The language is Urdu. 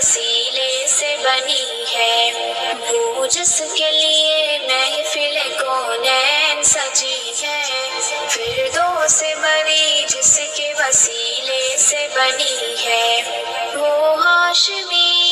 وسیلے سے بنی ہے، وہ جس کے لیے محفل کونین سجی ہے، فردوس بری جس کے وسیلے سے بنی ہے، وہ ہاشمی